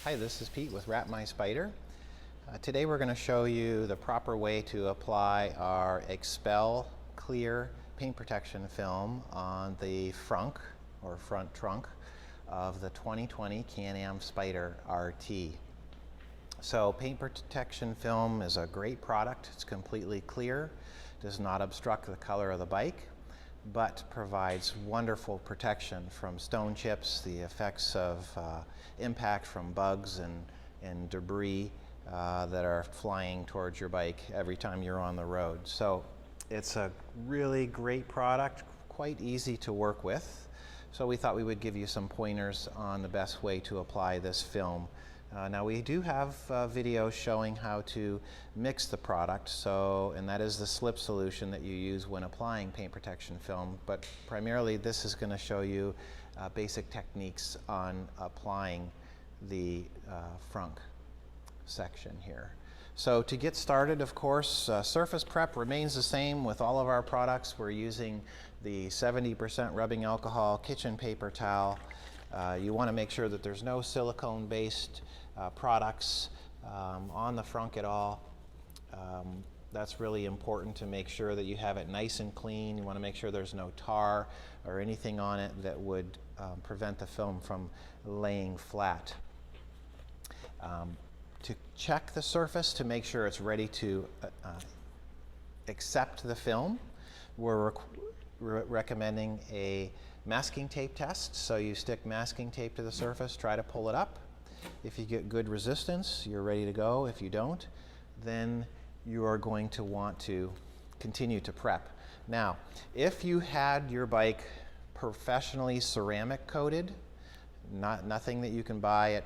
Hi, this is Pete with Wrap My Spyder. Today we're going to show you the proper way to apply our Xpel clear paint protection film on the frunk or front trunk of the 2020 Can-am Spyder RT. So paint protection film is a great product. It's completely clear, does not obstruct the color of the bike, but provides wonderful protection from stone chips, the effects of impact from bugs and debris that are flying towards your bike every time you're on the road. So it's a really great product, quite easy to work with. So we thought we would give you some pointers on the best way to apply this film. Now we do have videos showing how to mix the product, and that is the slip solution that you use when applying paint protection film, but primarily this is going to show you basic techniques on applying the frunk section here. So to get started, of course, surface prep remains the same with all of our products. We're using the 70% rubbing alcohol kitchen paper towel. You want to make sure that there's no silicone-based products on the frunk at all. That's really important to make sure that you have it nice and clean. You want to make sure there's no tar or anything on it that would prevent the film from laying flat. To check the surface to make sure it's ready to accept the film, we're recommending a masking tape test. So you stick masking tape to the surface, try to pull it up. If you get good resistance, you're ready to go. If you don't, then you are going to want to continue to prep. Now, if you had your bike professionally ceramic coated, nothing that you can buy at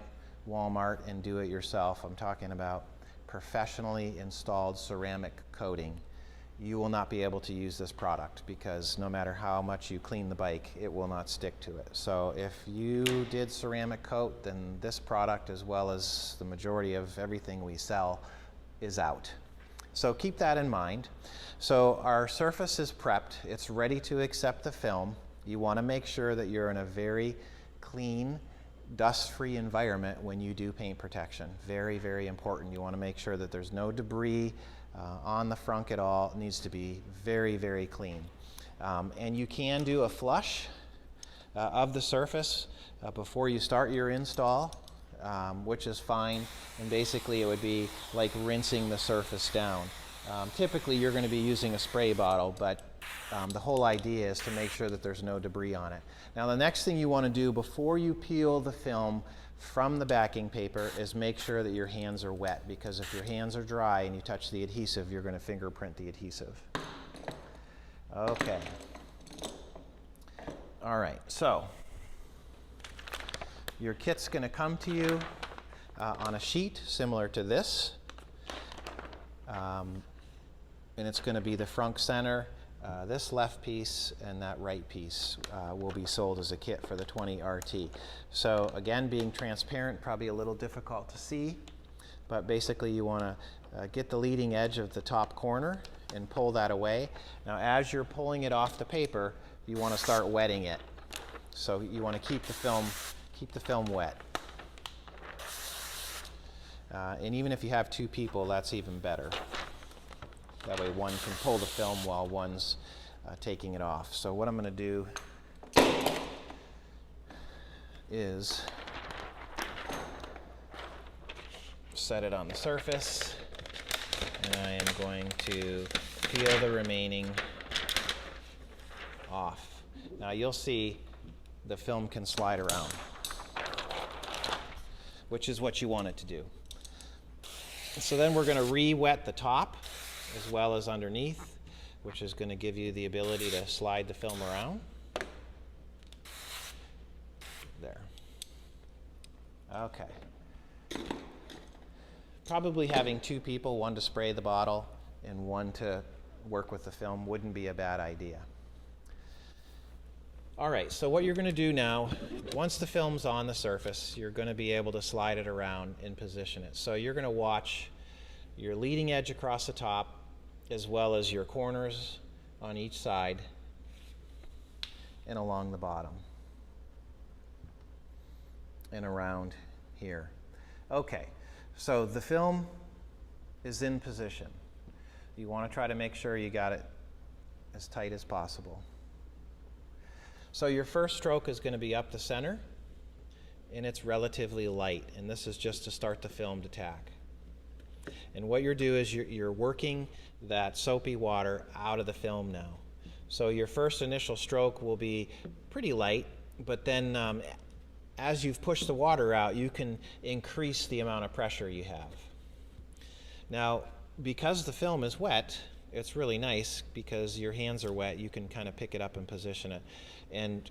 Walmart and do it yourself, I'm talking about professionally installed ceramic coating, you will not be able to use this product because no matter how much you clean the bike, it will not stick to it. So if you did ceramic coat, then this product, as well as the majority of everything we sell, is out. So keep that in mind. So our surface is prepped. It's ready to accept the film. You want to make sure that you're in a very clean, dust-free environment when you do paint protection. Very, very important. You want to make sure that there's no debris on the frunk at all. It needs to be very, very clean. And you can do a flush of the surface before you start your install, which is fine. And basically it would be like rinsing the surface down. Typically you're going to be using a spray bottle, but the whole idea is to make sure that there's no debris on it. Now the next thing you want to do before you peel the film from the backing paper is make sure that your hands are wet, because if your hands are dry and you touch the adhesive, you're going to fingerprint the adhesive. Okay. All right, so your kit's going to come to you on a sheet similar to this, and it's going to be the frunk center. This left piece and that right piece will be sold as a kit for the 20 RT. So again, being transparent, probably a little difficult to see, but basically you want to get the leading edge of the top corner and pull that away. Now as you're pulling it off the paper, you want to start wetting it. So you want to keep the film wet. And even if you have two people, that's even better. That way one can pull the film while one's taking it off. So what I'm going to do is set it on the surface, and I am going to peel the remaining off. Now you'll see the film can slide around, which is what you want it to do. So then we're going to re-wet the top as well as underneath, which is going to give you the ability to slide the film around. There. Okay. Probably having two people, one to spray the bottle and one to work with the film, wouldn't be a bad idea. All right, so what you're going to do now, once the film's on the surface, you're going to be able to slide it around and position it. So you're going to watch your leading edge across the top, as well as your corners on each side and along the bottom and around here. Okay, so the film is in position. You want to try to make sure you got it as tight as possible. So your first stroke is going to be up the center, and it's relatively light, and this is just to start the film to tack. And what you're doing is you're working that soapy water out of the film now. So your first initial stroke will be pretty light, but then as you've pushed the water out, you can increase the amount of pressure you have. Now, because the film is wet, it's really nice because your hands are wet, you can kind of pick it up and position it. And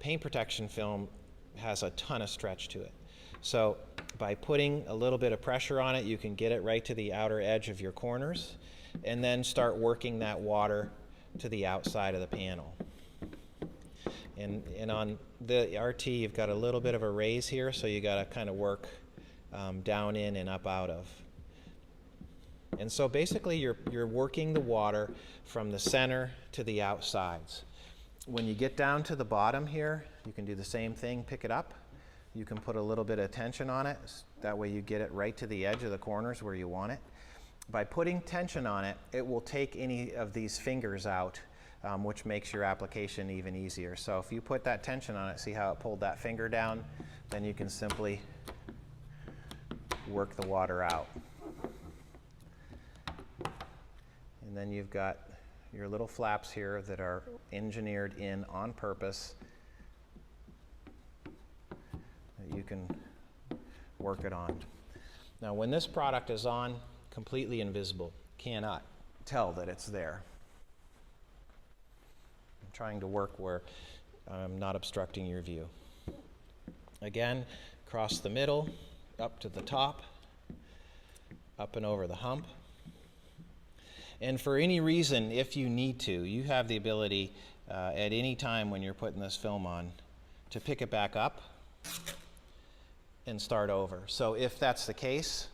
paint protection film has a ton of stretch to it. So by putting a little bit of pressure on it, you can get it right to the outer edge of your corners and then start working that water to the outside of the panel. And on the RT, you've got a little bit of a raise here, so you got to kind of work down in and up out of. And so basically you're working the water from the center to the outsides. When you get down to the bottom here, you can do the same thing, pick it up. You can put a little bit of tension on it, that way you get it right to the edge of the corners where you want it. By putting tension on it, it will take any of these fingers out, which makes your application even easier. So if you put that tension on it, see how it pulled that finger down, then you can simply work the water out. And then you've got your little flaps here that are engineered in on purpose that you can work it on. Now when this product is on, completely invisible, cannot tell that it's there. I'm trying to work where I'm not obstructing your view. Again, across the middle, up to the top, up and over the hump. And for any reason, if you need to, you have the ability at any time when you're putting this film on to pick it back up and start over. So if that's the case,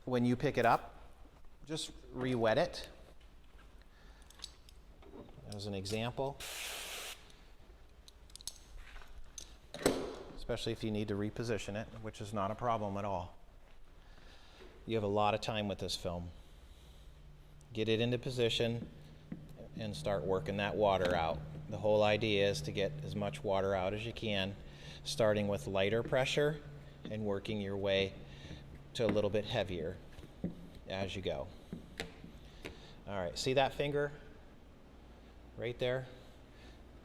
when you pick it up, just re-wet it. As an example. Especially if you need to reposition it, which is not a problem at all. You have a lot of time with this film. Get it into position and start working that water out. The whole idea is to get as much water out as you can, starting with lighter pressure and working your way to a little bit heavier as you go. All right, see that finger right there?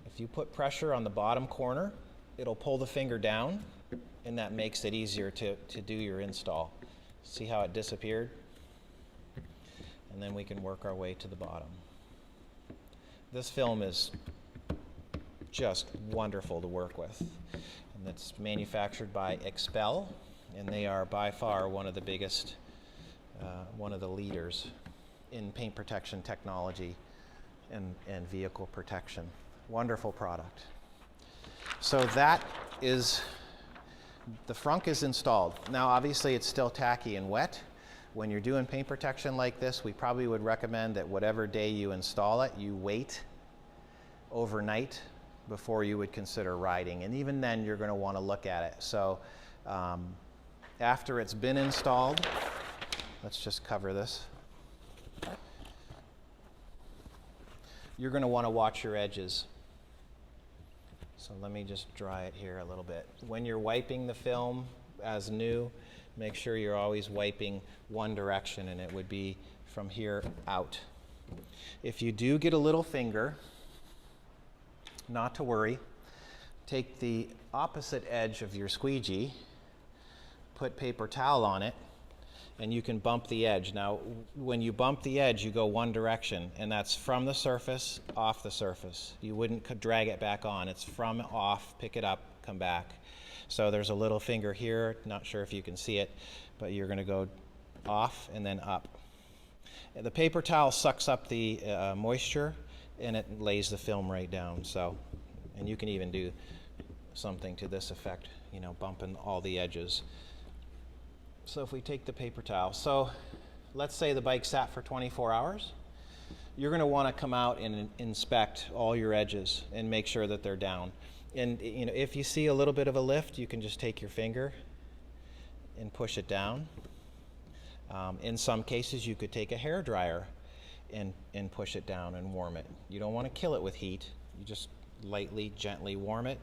If you put pressure on the bottom corner, it'll pull the finger down, and that makes it easier to do your install. See how it disappeared? And then we can work our way to the bottom. This film is just wonderful to work with. And it's manufactured by Xpel, and they are by far one of the biggest, one of the leaders in paint protection technology and vehicle protection. Wonderful product. So that is, the frunk is installed. Now obviously it's still tacky and wet. When you're doing paint protection like this, we probably would recommend that whatever day you install it, you wait overnight before you would consider riding. And even then, you're going to want to look at it. So after it's been installed, let's just cover this. You're going to want to watch your edges. So let me just dry it here a little bit. When you're wiping the film as new, make sure you're always wiping one direction, and it would be from here out. If you do get a little finger, not to worry. Take the opposite edge of your squeegee, put paper towel on it, and you can bump the edge. Now, when you bump the edge, you go one direction, and that's from the surface, off the surface. You wouldn't drag it back on. It's from, off, pick it up, come back. So there's a little finger here, not sure if you can see it, but you're going to go off and then up. And the paper towel sucks up the moisture, and it lays the film right down. So, and you can even do something to this effect, you know, bumping all the edges. So if we take the paper towel, so let's say the bike sat for 24 hours. You're going to want to come out and inspect all your edges and make sure that they're down. And you know, if you see a little bit of a lift, you can just take your finger and push it down. In some cases, you could take a hair dryer and push it down and warm it. You don't want to kill it with heat. You just lightly, gently warm it.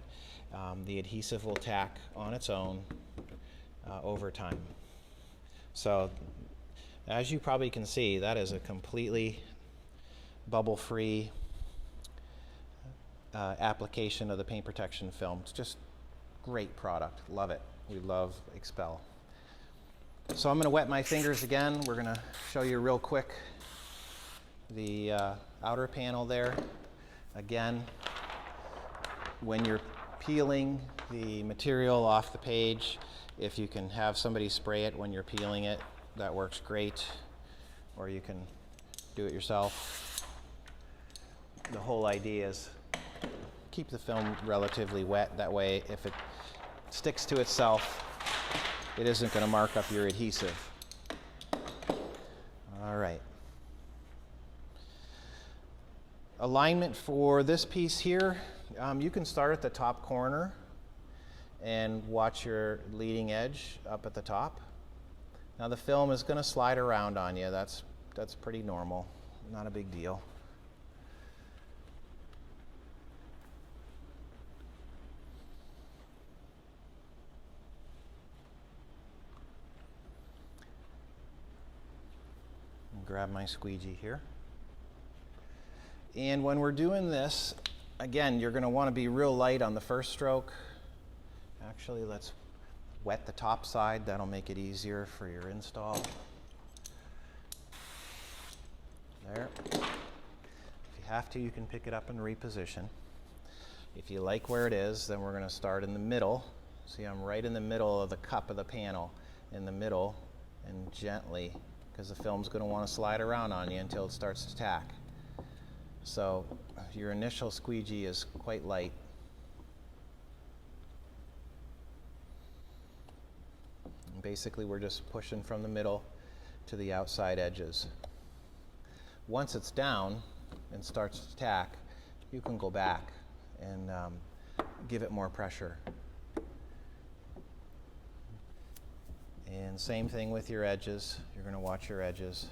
The adhesive will tack on its own over time. So as you probably can see, that is a completely bubble-free application of the paint protection film. It's just great product. Love it. We love Xpel. So I'm going to wet my fingers again. We're going to show you real quick the outer panel there. Again, when you're peeling the material off the page, if you can have somebody spray it when you're peeling it, that works great. Or you can do it yourself. The whole idea is keep the film relatively wet. That way, if it sticks to itself, it isn't going to mark up your adhesive. All right. Alignment for this piece here, you can start at the top corner and watch your leading edge up at the top. Now the film is going to slide around on you. That's pretty normal, not a big deal. Grab my squeegee here. And when we're doing this, again, you're going to want to be real light on the first stroke. Actually, let's wet the top side. That'll make it easier for your install. There. If you have to, you can pick it up and reposition. If you like where it is, then we're going to start in the middle. See, I'm right in the middle of the cup of the panel, in the middle, and gently, because the film's going to want to slide around on you until it starts to tack. So your initial squeegee is quite light. And basically, we're just pushing from the middle to the outside edges. Once it's down and starts to tack, you can go back and give it more pressure. And same thing with your edges. You're going to watch your edges.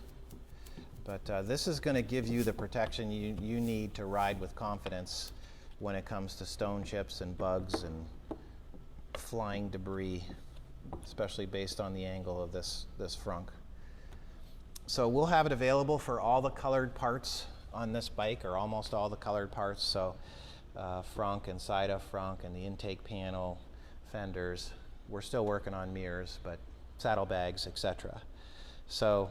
But this is going to give you the protection you need to ride with confidence when it comes to stone chips and bugs and flying debris, especially based on the angle of this frunk. So we'll have it available for all the colored parts on this bike, or almost all the colored parts. So frunk and side of frunk and the intake panel, fenders. We're still working on mirrors, but saddlebags, etc. So,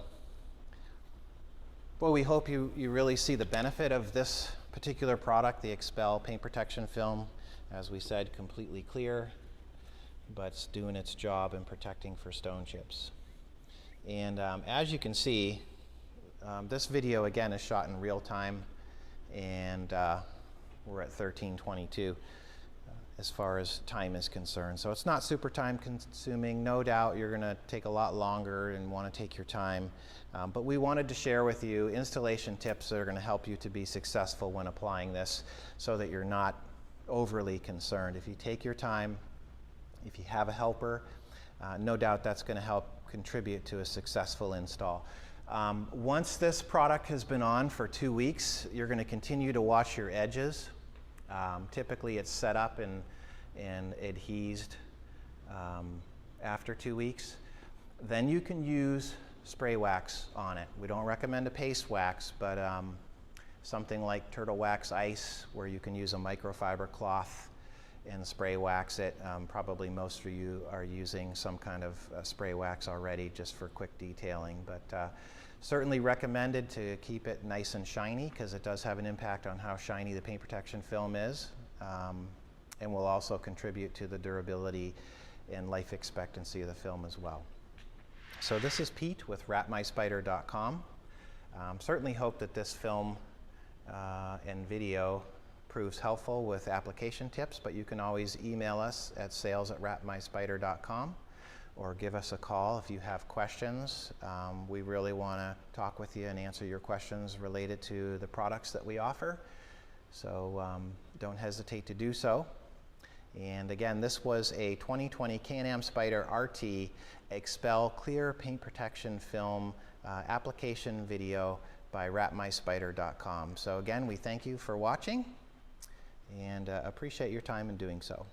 well, we hope you really see the benefit of this particular product, the Xpel Paint Protection Film. As we said, completely clear, but it's doing its job in protecting for stone chips. And as you can see, this video again is shot in real time, and we're at 13:22 as far as time is concerned. So it's not super time consuming. No doubt you're going to take a lot longer and want to take your time. But we wanted to share with you installation tips that are going to help you to be successful when applying this, so that you're not overly concerned. If you take your time, if you have a helper, no doubt that's going to help contribute to a successful install. Once this product has been on for 2 weeks, you're going to continue to watch your edges. Typically it's set up and adhesed after 2 weeks. Then you can use spray wax on it. We don't recommend a paste wax, but something like turtle wax ice, where you can use a microfiber cloth and spray wax it. Probably most of you are using some kind of spray wax already just for quick detailing, but certainly recommended to keep it nice and shiny, because it does have an impact on how shiny the paint protection film is, and will also contribute to the durability and life expectancy of the film as well. So this is Pete with wrapmyspider.com. Certainly hope that this film and video proves helpful with application tips, but you can always email us at sales@wrapmyspider.com or give us a call if you have questions. We really want to talk with you and answer your questions related to the products that we offer. So don't hesitate to do so. And again, this was a 2020 Can-am Spyder RT Xpel Clear Paint Protection Film application video by wrapmyspyder.com. So again, we thank you for watching and appreciate your time in doing so.